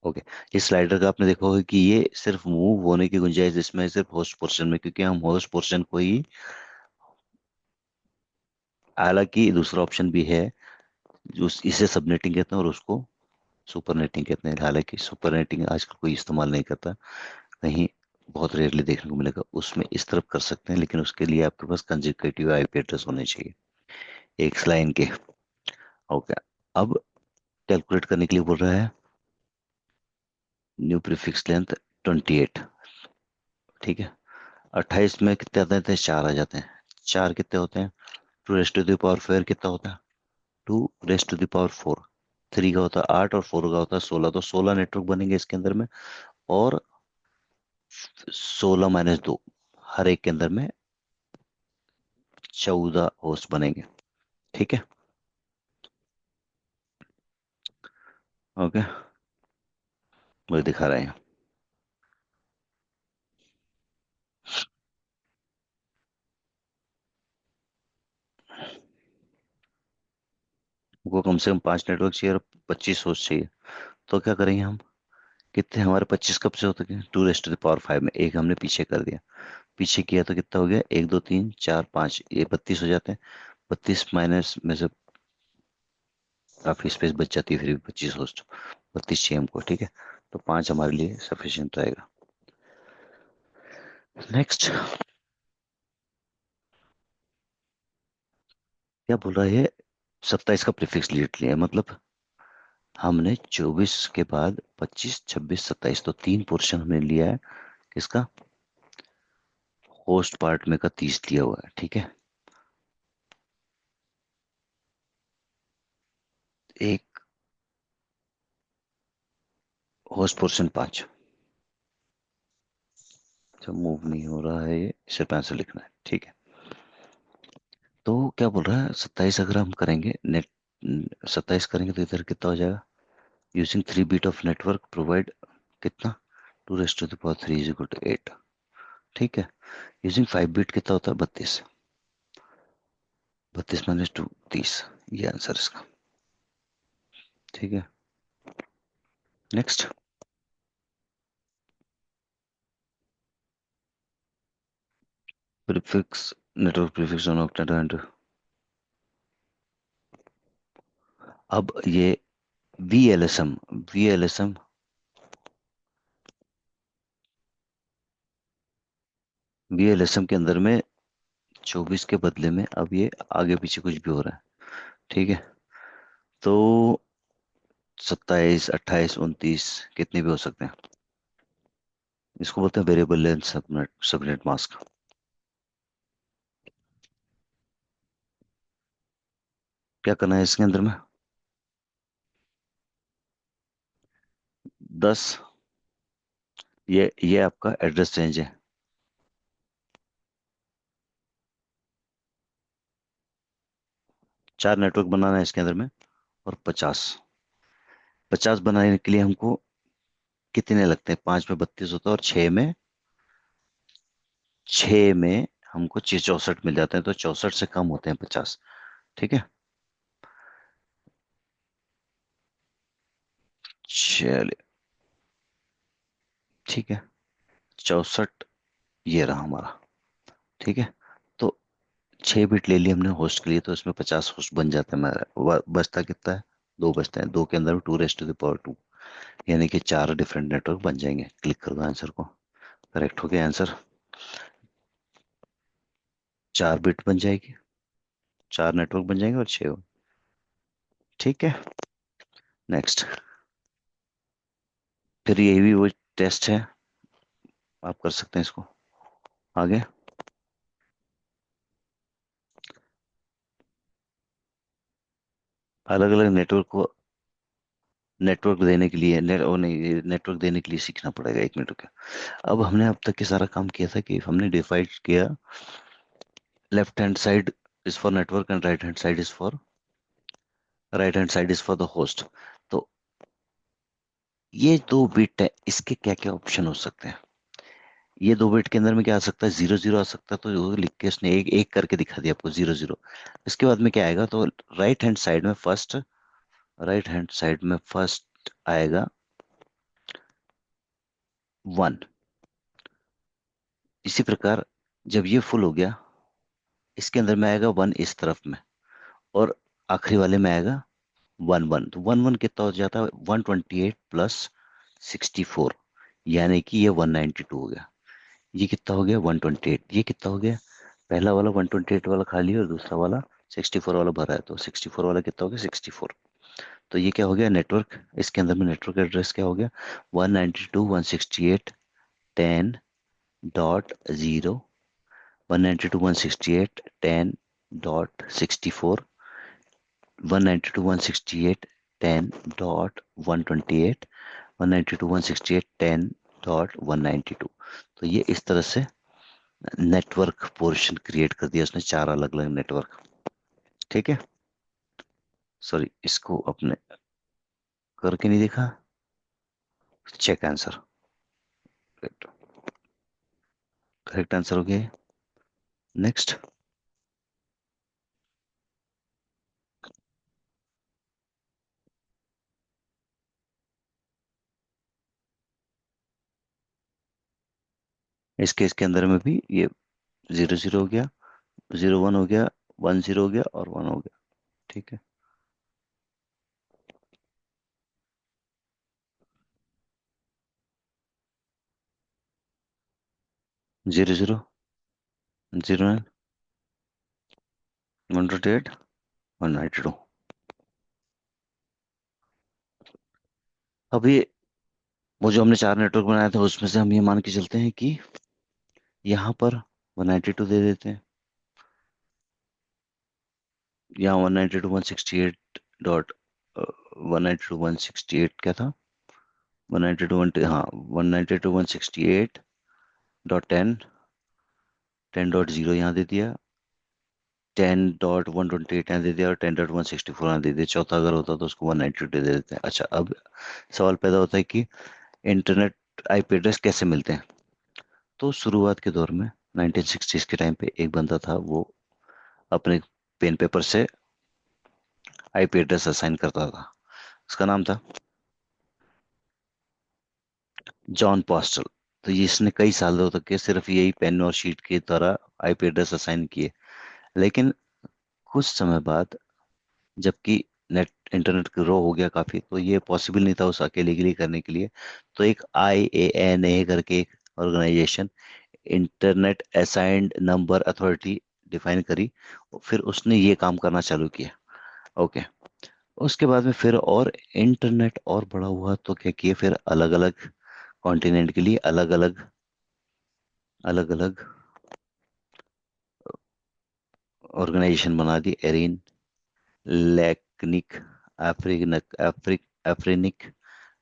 ओके। इस स्लाइडर का आपने देखा होगा कि ये सिर्फ मूव होने की गुंजाइश इसमें सिर्फ होस्ट पोर्शन में, क्योंकि हम होस्ट पोर्शन को ही, हालांकि दूसरा ऑप्शन भी है जो इसे सबनेटिंग कहते हैं और उसको सुपरनेटिंग कहते हैं, हालांकि सुपरनेटिंग आजकल कोई इस्तेमाल नहीं करता, कहीं बहुत रेयरली देखने को मिलेगा, उसमें इस तरफ कर सकते हैं, लेकिन उसके लिए आपके पास कंसेक्यूटिव आईपी एड्रेस होने चाहिए एक लाइन के। ओके, अब कैलकुलेट करने के लिए बोल रहा है न्यू प्रीफिक्स लेंथ 28। ठीक है, 28 में कितने आते हैं, 4 आ जाते हैं। 4 कितने होते हैं, 2 रेस्ट टू द पावर 4 कितना होता है, 2 रेस्ट टू द पावर 4। 3 का होता है 8 और 4 का होता है 16, तो 16 नेटवर्क बनेंगे इसके अंदर में, और 16 - 2 हर एक के अंदर में 14 होस्ट बनेंगे। ठीक है, ओके, मुझे दिखा रहे हैं। वो कम से कम 5 नेटवर्क चाहिए और 25 होस्ट चाहिए, तो क्या करेंगे हम, कितने हमारे 25 कब से होते हैं, 2 रेस्ट टू द पावर 5 में एक हमने पीछे कर दिया, पीछे किया तो कितना हो गया, 1 2 3 4 5, ये 32 हो जाते हैं। 32 माइनस में से काफी स्पेस बच जाती है, फिर भी 25 होस्ट, 32 चाहिए हमको। ठीक है, तो 5 हमारे लिए सफिशियंट रहेगा। नेक्स्ट, क्या बोल रहा है, 27 का प्रीफिक्स लिट लिया, मतलब हमने 24 के बाद 25 26 27, तो 3 पोर्शन हमने लिया है किसका, होस्ट पार्ट में का 30 लिया हुआ है। ठीक है, एक होस्ट पोर्शन 5, जब मूव नहीं हो रहा है ये, सिर्फ आंसर लिखना है। ठीक है, तो क्या बोल रहा है, 27 अगर हम करेंगे नेट, 27 करेंगे तो इधर कितना हो जाएगा, using 3 bit of network provide कितना, 2 raised to the power 3 is equal to 8। ठीक है, यूजिंग 5 बिट कितना होता है, 32, 32 - 2 30, ये आंसर इसका। ठीक है, next, prefix network prefix on octet and, अब ये वीएलएसएम वीएलएसएम वीएलएसएम के अंदर में 24 के बदले में अब ये आगे पीछे कुछ भी हो रहा है। ठीक है, तो 27, 28, 29 कितने भी हो सकते हैं। इसको बोलते हैं variable length subnet subnet mask. क्या करना है इसके अंदर में? 10, ये आपका एड्रेस रेंज है। 4 नेटवर्क बनाना है इसके अंदर में, और 50 बनाने के लिए हमको कितने लगते हैं? 5 में 32 होता है, और 6 में हमको 64 मिल जाते हैं, तो 64 से कम होते हैं 50। ठीक है, चलिए, ठीक है, 64 ये रहा हमारा। ठीक है, तो 6 बिट ले लिए हमने होस्ट के लिए, तो इसमें 50 होस्ट बन जाते हैं हमारा। बचता कितना है? 2 बचते हैं। 2 के अंदर 2 raised to the power 2, यानी कि 4 डिफरेंट नेटवर्क बन जाएंगे। क्लिक कर दो आंसर को। करेक्ट हो गया आंसर। 4 बिट बन जाएगी, 4 नेटवर्क बन जाएंगे, और 6। ठीक है, नेक्स्ट। फिर यही भी वो टेस्ट है, आप कर सकते हैं इसको आगे। अलग अलग नेटवर्क को नेटवर्क देने के लिए ओ नहीं, नेटवर्क देने के लिए सीखना पड़ेगा। 1 मिनट का। अब हमने अब तक के सारा काम किया था कि हमने डिवाइड किया, left hand side is for network and right hand side is for the host. तो ये 2 बिट है, इसके क्या क्या ऑप्शन हो सकते हैं? ये 2 बिट के अंदर में क्या आ सकता है? 0 0 आ सकता है, तो वो लिख के उसने एक एक करके दिखा दिया आपको, 0 0। इसके बाद में क्या आएगा? तो राइट हैंड साइड में फर्स्ट आएगा 1। इसी प्रकार जब ये फुल हो गया, इसके अंदर में आएगा 1 इस तरफ में, और आखिरी वाले में आएगा 1 1। तो 1 1 कितना हो जाता है? 128 + 64, यानी कि ये 192 हो गया। ये कितना हो गया? 128। ये कितना हो गया? पहला वाला 128 वाला खाली है, और दूसरा वाला 64 वाला भरा है, तो 64 वाला कितना हो गया? 64। तो ये क्या हो गया? नेटवर्क। इसके अंदर में नेटवर्क एड्रेस क्या हो गया? 192.168.10, 192.168.10.64, 192.168.10.128, 192.168.10.192। तो ये इस तरह से नेटवर्क पोर्शन क्रिएट कर दिया उसने, 4 अलग अलग नेटवर्क। ठीक है, सॉरी, इसको अपने करके नहीं देखा। Check answer. करेक्ट आंसर हो गया। नेक्स्ट। इस केस के अंदर में भी ये 0 0 हो गया, 0 1 हो गया, 1 0 हो गया, और 1 हो गया। ठीक है, 0 0, 0 9, 128, 192। अभी वो जो हमने 4 नेटवर्क बनाया था, उसमें से हम ये मान के चलते हैं कि यहाँ पर 192 दे देते हैं, यहाँ 192.168 क्या था? 192 हाँ, 192.168.10 यहाँ दे दिया, 10.128 यहाँ दे दिया, और 10.164 यहाँ दे दिया। चौथा अगर होता तो उसको 192 दे देते हैं। अच्छा, अब सवाल पैदा होता है कि इंटरनेट आईपी एड्रेस कैसे मिलते हैं? तो शुरुआत के दौर में 1960s के टाइम पे एक बंदा था, वो अपने पेन पेपर से आईपी एड्रेस असाइन करता था। उसका नाम था जॉन पॉस्टल। तो ये इसने कई सालों तक के सिर्फ यही पेन और शीट के द्वारा आईपी एड्रेस असाइन किए। लेकिन कुछ समय बाद, जबकि नेट इंटरनेट ग्रो हो गया काफ़ी, तो ये पॉसिबल नहीं था उस अकेले के लिए करने के लिए। तो एक IANA करके एक organisation, internet assigned number authority, define करी। फिर उसने ये काम करना चालू किया। ओके। उसके बाद में फिर और इंटरनेट और बड़ा हुआ तो क्या किए, फिर अलग अलग कॉन्टिनेंट के लिए अलग अलग अलग अलग ऑर्गेनाइजेशन बना दी। एरिन, लैक्निक, एफ्रिनिक,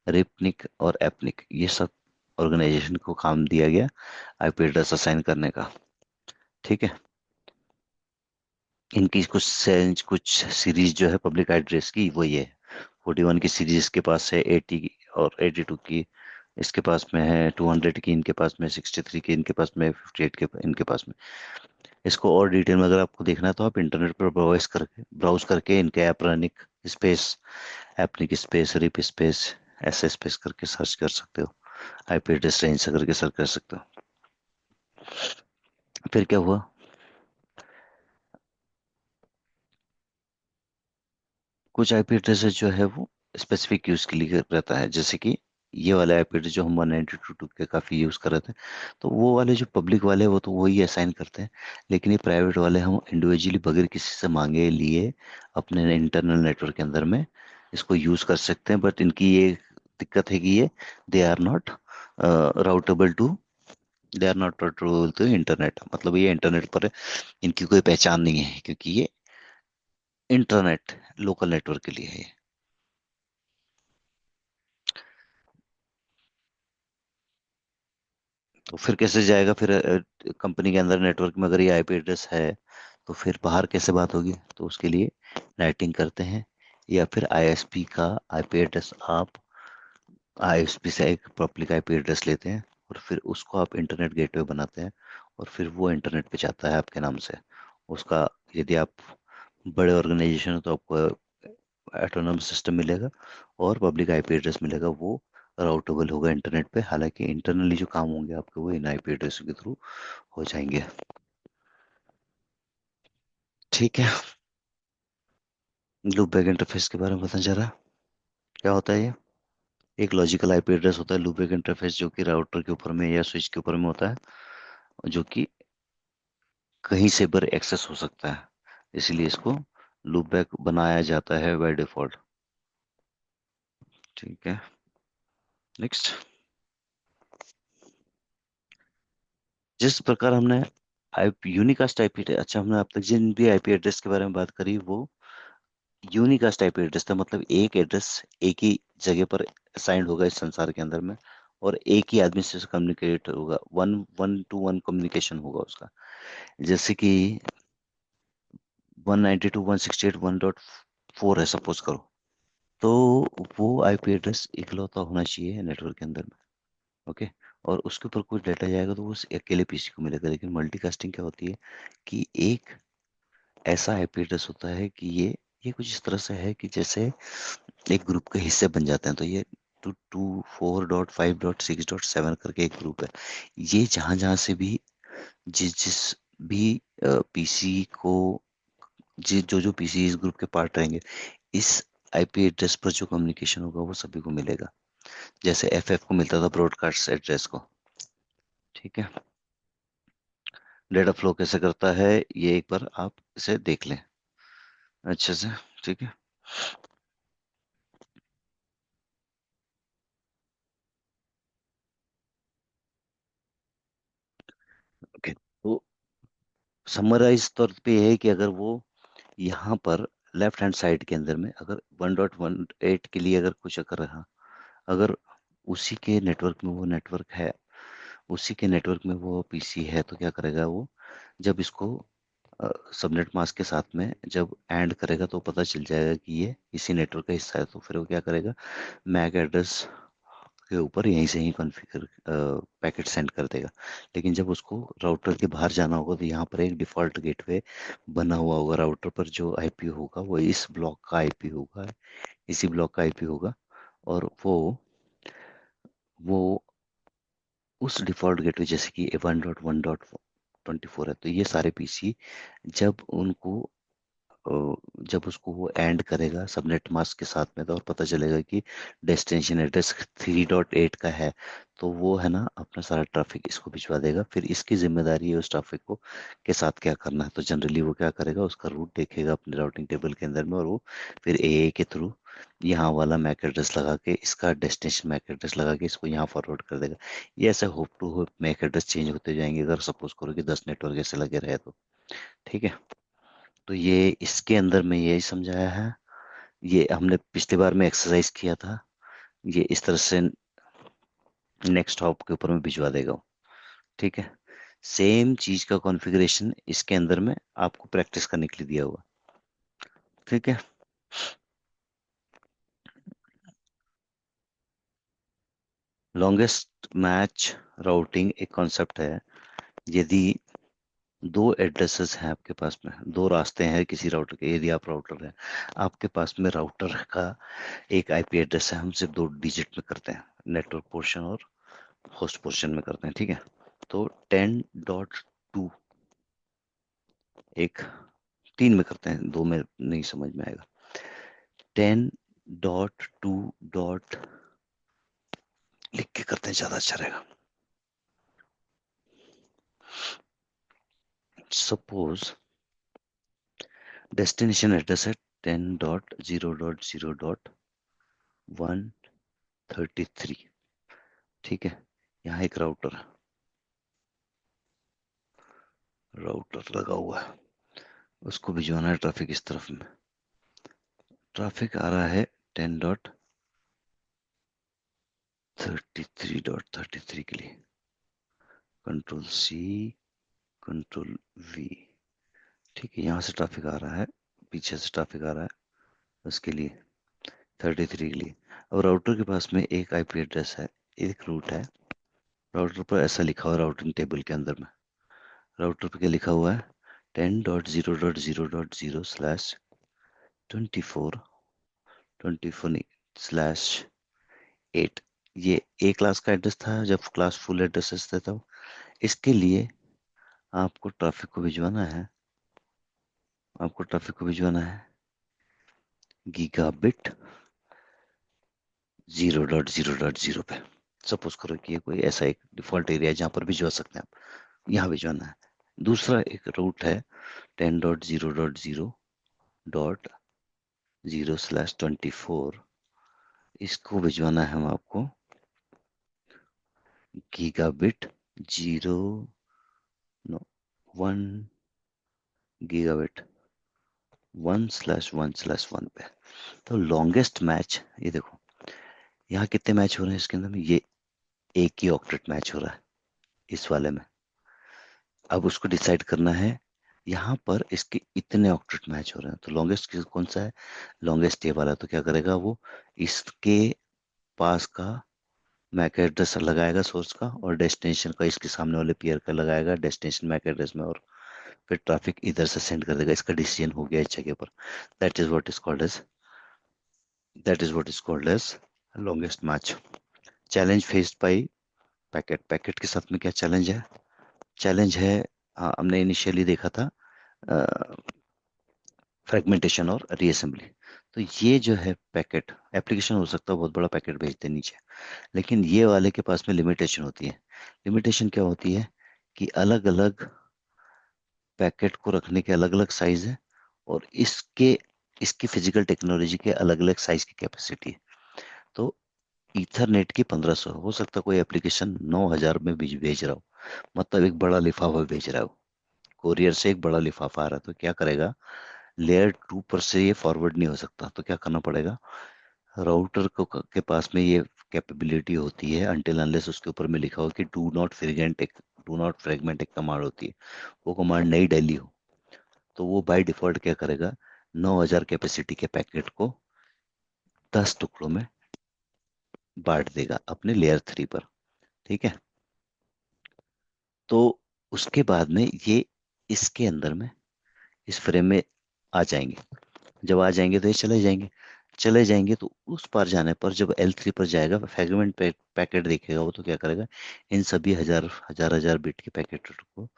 रिपनिक और एपनिक, ये सब ऑर्गेनाइजेशन को काम दिया गया आईपी एड्रेस असाइन करने का। ठीक है। इनकी कुछ सीरीज जो है पब्लिक एड्रेस की, वो ये है। 41 की सीरीज इसके पास है, 80 की और 82 की इसके पास में है, 200 की इनके पास में, 63 की इनके पास में, 58 के इनके पास में। इसको और डिटेल में अगर आपको देखना है तो आप इंटरनेट पर ब्राउज करके इनके एप्रनिक स्पेस, एपनिक स्पेस, रिप स्पेस, ऐसे स्पेस करके सर्च कर सकते हो। आईपी एड्रेस रेंज से करके सर्च कर सकते हो। फिर क्या हुआ, कुछ आईपी एड्रेस जो है वो स्पेसिफिक यूज के लिए रहता है, जैसे कि ये वाले आईपी एड्रेस जो हम 192.2 के काफ़ी यूज़ कर रहे थे, तो वो वाले जो पब्लिक वाले हैं वो तो वही असाइन करते हैं। लेकिन ये प्राइवेट वाले हम इंडिविजुअली बगैर किसी से मांगे लिए अपने इंटरनल नेटवर्क के अंदर में इसको यूज़ कर सकते हैं। बट इनकी ये दिक्कत है कि ये they are not routable to they are not routable to internet, मतलब ये इंटरनेट पर इनकी कोई पहचान नहीं है, क्योंकि ये इंटरनेट लोकल नेटवर्क के लिए है। तो फिर कैसे जाएगा, फिर कंपनी के अंदर नेटवर्क में अगर ये आईपी एड्रेस है तो फिर बाहर कैसे बात होगी, तो उसके लिए नेटिंग करते हैं, या फिर आईएसपी का आईपी एड्रेस आप आईएसपी से एक पब्लिक आईपी एड्रेस लेते हैं और फिर उसको आप इंटरनेट गेटवे बनाते हैं, और फिर वो इंटरनेट पे जाता है आपके नाम से। उसका, यदि आप बड़े ऑर्गेनाइजेशन हो तो आपको ऑटोनॉमस सिस्टम मिलेगा और पब्लिक आईपी एड्रेस मिलेगा, वो राउटेबल होगा इंटरनेट पे। हालांकि इंटरनली जो काम होंगे आपके वो इन आईपी एड्रेस के थ्रू हो जाएंगे। ठीक है। लूप बैक इंटरफेस के बारे में बताना जा रहा है। क्या होता है ये, एक लॉजिकल आईपी एड्रेस होता है लूप बैक इंटरफेस, जो कि राउटर के ऊपर में या स्विच के ऊपर में होता है, जो कि कहीं से पर एक्सेस हो सकता है, इसीलिए इसको लूप बैक बनाया जाता है बाय डिफॉल्ट। ठीक है। नेक्स्ट, जिस प्रकार हमने आईपी यूनिकास्ट आईपी, अच्छा हमने अब तक जिन भी आईपी एड्रेस के बारे में बात करी वो यूनिकास्ट आईपी एड्रेस था, मतलब एक एड्रेस एक ही जगह पर असाइंड होगा इस संसार के अंदर में, और एक ही आदमी से कम्युनिकेट होगा, one one two one communication होगा उसका। जैसे कि 192.168.1.4 है सपोज करो, तो वो आईपी एड्रेस इकलौता होना चाहिए नेटवर्क के अंदर में। ओके। और उसके ऊपर कुछ डाटा जाएगा तो वो उस अकेले पीसी को मिलेगा। लेकिन मल्टीकास्टिंग क्या होती है कि एक ऐसा आईपी एड्रेस होता है कि ये कुछ इस तरह से है कि जैसे एक ग्रुप के हिस्से बन जाते हैं, तो ये 224.5.6.7 करके एक ग्रुप है। ये जहां जहां से भी जिस जिस भी पीसी को जो जो पीसी इस ग्रुप के पार्ट रहेंगे, इस आईपी एड्रेस पर जो कम्युनिकेशन होगा वो सभी को मिलेगा, जैसे एफएफ को मिलता था ब्रॉडकास्ट एड्रेस को। ठीक है। डेटा फ्लो कैसे करता है ये एक बार आप इसे देख लें अच्छे से। ठीक है। ओके। तो समराइज तौर पे ये है कि अगर वो यहाँ पर लेफ्ट हैंड साइड के अंदर में अगर 1.18 के लिए अगर कुछ अगर रहा, अगर उसी के नेटवर्क में वो नेटवर्क है, उसी के नेटवर्क में वो पीसी है, तो क्या करेगा वो, जब इसको सबनेट मास्क के साथ में जब ऐड करेगा तो पता चल जाएगा कि ये इसी नेटवर्क का हिस्सा है, तो फिर वो क्या करेगा, मैक एड्रेस के ऊपर यहीं से ही कॉन्फ़िगर पैकेट सेंड कर देगा। लेकिन जब उसको राउटर के बाहर जाना होगा तो यहाँ पर एक डिफ़ॉल्ट गेटवे बना हुआ होगा, राउटर पर जो आईपी होगा वो इस ब्लॉक का आईपी होगा, इसी ब्लॉक का आईपी होगा, और वो उस डिफ़ॉल्ट गेटवे, जैसे कि 1.1.24 है, तो ये सारे पीसी जब उनको जब उसको वो एंड करेगा सबनेट मास्क के साथ में, तो और पता चलेगा कि डेस्टिनेशन एड्रेस 3.8 का है, तो वो है ना अपना सारा ट्रैफिक इसको भिजवा देगा। फिर इसकी जिम्मेदारी है उस ट्रैफिक को के साथ क्या करना है। तो जनरली वो क्या करेगा, उसका रूट देखेगा अपने राउटिंग टेबल के अंदर में, और वो फिर एए के थ्रू यहाँ वाला मैक एड्रेस लगा के, इसका डेस्टिनेशन मैक एड्रेस लगा के इसको यहाँ फॉरवर्ड कर देगा। ये ऐसे hop to hop MAC address change होते जाएंगे, अगर सपोज करो कि 10 नेटवर्क ऐसे लगे रहे तो। ठीक है, तो ये इसके अंदर में यही समझाया है। ये हमने पिछली बार में एक्सरसाइज किया था। ये इस तरह से नेक्स्ट हॉप के ऊपर में भिजवा देगा वो। ठीक है, सेम चीज का कॉन्फ़िगरेशन इसके अंदर में आपको प्रैक्टिस करने के लिए दिया हुआ। ठीक है, लॉन्गेस्ट मैच राउटिंग एक कॉन्सेप्ट है। यदि दो एड्रेसेस हैं आपके पास में, दो रास्ते हैं किसी राउटर के, यदि आप राउटर है, आपके पास में राउटर का एक आईपी एड्रेस है, हम सिर्फ 2 डिजिट में करते हैं, नेटवर्क पोर्शन और होस्ट पोर्शन में करते हैं। ठीक है, तो 10.2 एक 3 में करते हैं, 2 में नहीं समझ में आएगा। 10.2 लिख के करते हैं, ज्यादा अच्छा रहेगा। सपोज डेस्टिनेशन एड्रेस है 10.0.0.133। ठीक है, यहाँ एक राउटर लगा हुआ है, उसको भिजवाना है ट्रैफिक इस तरफ में। ट्रैफिक आ रहा है 10.33.33 के लिए। Control C, control V. ठीक है, यहाँ से ट्रैफिक आ रहा है, पीछे से ट्रैफिक आ रहा है, उसके लिए 33 के लिए। अब राउटर के पास में एक आईपी एड्रेस है, एक रूट है। राउटर पर ऐसा लिखा हुआ है राउटिंग टेबल के अंदर में, राउटर पर क्या लिखा हुआ है, 10.0.0.0/24 24 नहीं /8। ये ए क्लास का एड्रेस था जब क्लास फुल एड्रेस था। तब इसके लिए आपको ट्रैफिक को भिजवाना है, गीगाबिट 0.0.0 पे। सपोज करो कि ये कोई ऐसा एक डिफॉल्ट एरिया है जहाँ पर भिजवा सकते हैं आप, यहाँ भिजवाना है। दूसरा एक रूट है 10.0.0.0/24, इसको भिजवाना है हम आपको गीगाबिट 1 1/1/1 पे। तो लॉन्गेस्ट मैच, ये देखो यहाँ कितने मैच हो रहे हैं इसके अंदर में, ये एक ही ऑक्टेट मैच हो रहा है इस वाले में। अब उसको डिसाइड करना है, यहाँ पर इसके इतने ऑक्टेट मैच हो रहे हैं, तो लॉन्गेस्ट कौन सा है, लॉन्गेस्ट ये वाला। तो क्या करेगा वो, इसके पास का मैक एड्रेस लगाएगा सोर्स का, और डेस्टिनेशन का इसके सामने वाले पेयर का लगाएगा डेस्टिनेशन मैक एड्रेस में, और फिर ट्रैफिक इधर से सेंड कर देगा। इसका डिसीजन हो गया इस जगह पर। That is what is called as longest match. Challenge faced by packet. Packet के साथ में क्या चैलेंज है, हमने इनिशियली देखा था फ्रेगमेंटेशन और रीअसेंबली। तो ये जो है पैकेट एप्लीकेशन हो सकता है बहुत बड़ा पैकेट भेज दे नीचे, लेकिन ये वाले के पास में लिमिटेशन होती है। लिमिटेशन क्या होती है कि अलग अलग पैकेट को रखने के अलग अलग साइज है, और इसकी फिजिकल टेक्नोलॉजी के अलग अलग साइज की कैपेसिटी है। तो ईथरनेट की 1500 हो सकता है, कोई एप्लीकेशन 9000 में भेज रहा हो, मतलब एक बड़ा लिफाफा भेज रहा हो, कोरियर से एक बड़ा लिफाफा आ रहा है। तो क्या करेगा, लेयर 2 पर से ये फॉरवर्ड नहीं हो सकता, तो क्या करना पड़ेगा, राउटर को के पास में ये कैपेबिलिटी होती है, अनटिल अनलेस उसके ऊपर में लिखा हो कि डू नॉट फ्रेगमेंट एक कमांड होती है, वो कमांड नहीं डाली हो, तो वो बाय डिफॉल्ट क्या करेगा, 9000 कैपेसिटी के पैकेट को 10 टुकड़ों में बांट देगा अपने लेयर 3 पर। ठीक है, तो उसके बाद में ये इसके अंदर में इस फ्रेम में आ जाएंगे। जब आ जाएंगे तो ये चले जाएंगे, तो उस पार जाने पर जब L3 पर जाएगा, फ्रेगमेंट पैकेट देखेगा वो, तो क्या करेगा, इन सभी हजार हजार हजार बिट के पैकेट को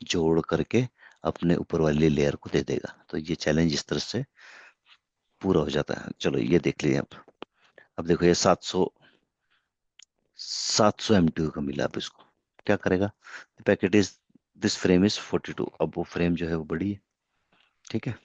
जोड़ करके अपने ऊपर वाली लेयर को दे देगा। तो ये चैलेंज इस तरह से पूरा हो जाता है। चलो ये देख लीजिए आप। अब देखो ये 700 MTU का मिला। अब इसको क्या करेगा? Packet is this frame is 42। अब वो फ्रेम जो है वो बड़ी है। ठीक है।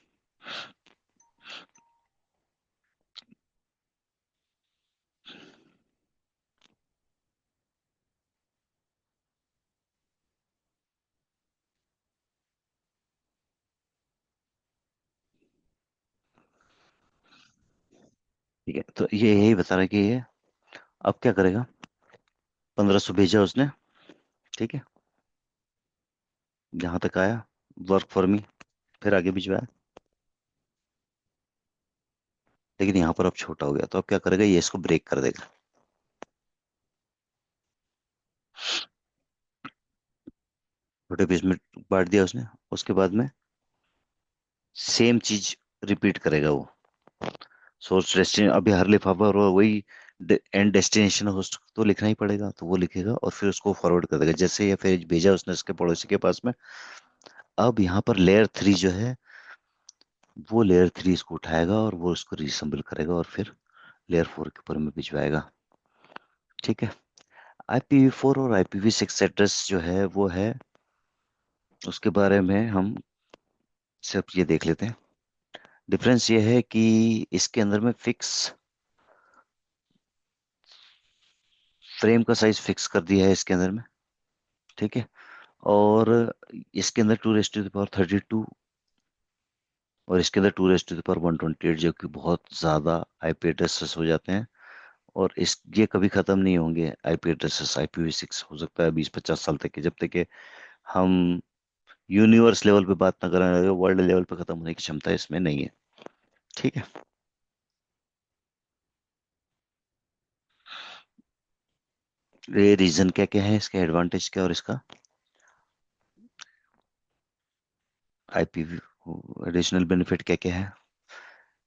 ठीक है, तो ये यही बता रहा है कि ये अब क्या करेगा। 1500 भेजा उसने। ठीक है। यहाँ तक आया, वर्क फॉर मी, फिर आगे भिजवाया। लेकिन यहाँ पर अब छोटा हो गया, तो अब क्या करेगा, ये इसको ब्रेक कर देगा। छोटे पीस में बांट दिया उसने। उसके बाद में सेम चीज रिपीट करेगा वो। सोर्स डेस्टिनेशन, अभी हर लिफाफा और वही एंड डेस्टिनेशन होस्ट तो लिखना ही पड़ेगा, तो वो लिखेगा और फिर उसको फॉरवर्ड कर देगा। जैसे ये फिर भेजा उसने उसके पड़ोसी के पास में। अब यहाँ पर लेयर 3 जो है, वो लेयर 3 इसको उठाएगा और वो उसको रीअसेंबल करेगा और फिर लेयर 4 के ऊपर में भिजवाएगा। ठीक है। IPv4 और IPv6 एड्रेस जो है वो है, उसके बारे में हम सिर्फ ये देख लेते हैं। डिफरेंस ये है कि इसके अंदर में फिक्स फ्रेम का साइज फिक्स कर दिया है इसके अंदर में। ठीक है। और इसके अंदर 2 रेज़ टू द पावर 32, और इसके अंदर 2 रेज़ टू द पावर 128, जो कि बहुत ज़्यादा आईपी एड्रेसेस हो जाते हैं। और इस ये कभी ख़त्म नहीं होंगे आईपी एड्रेसेस। IPv6 हो सकता है 20-50 साल तक के, जब तक कि हम यूनिवर्स लेवल पे बात ना करें, वर्ल्ड लेवल पे ख़त्म होने की क्षमता इसमें नहीं है। ठीक है। ये रीज़न क्या क्या है, इसके एडवांटेज क्या और इसका आईपी एडिशनल बेनिफिट क्या क्या है।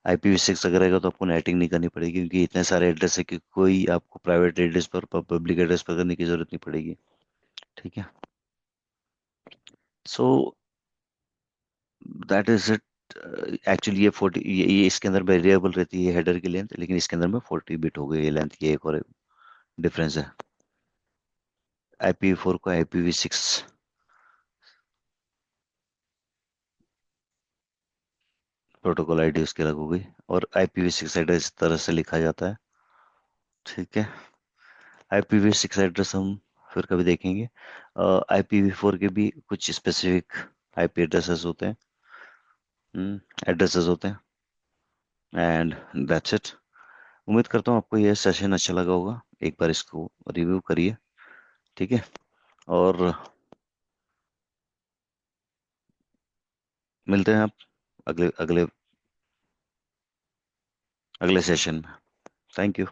IPv6 अगर रहेगा तो आपको नेटिंग नहीं करनी पड़ेगी, क्योंकि इतने सारे एड्रेस है कि कोई आपको प्राइवेट एड्रेस पर पब्लिक एड्रेस पर करने की जरूरत नहीं पड़ेगी। ठीक है। So that is it. Actually ये 40, ये इसके अंदर वेरिएबल रहती है हेडर की लेंथ, लेकिन इसके अंदर में 40 बिट हो गई ये लेंथ। ये एक और डिफरेंस है। IPv4 को IPv6 प्रोटोकॉल आईडी उसकी अलग हो गई, और IPv6 एड्रेस इस तरह से लिखा जाता है। ठीक है। IPv6 एड्रेस हम फिर कभी देखेंगे। IPv4 के भी कुछ स्पेसिफिक आईपी एड्रेसेस होते हैं, एड्रेसेस होते हैं। And that's it. उम्मीद करता हूँ आपको यह सेशन अच्छा लगा होगा। एक बार इसको रिव्यू करिए। ठीक है। और मिलते हैं आप अगले अगले अगले सेशन में। Thank you.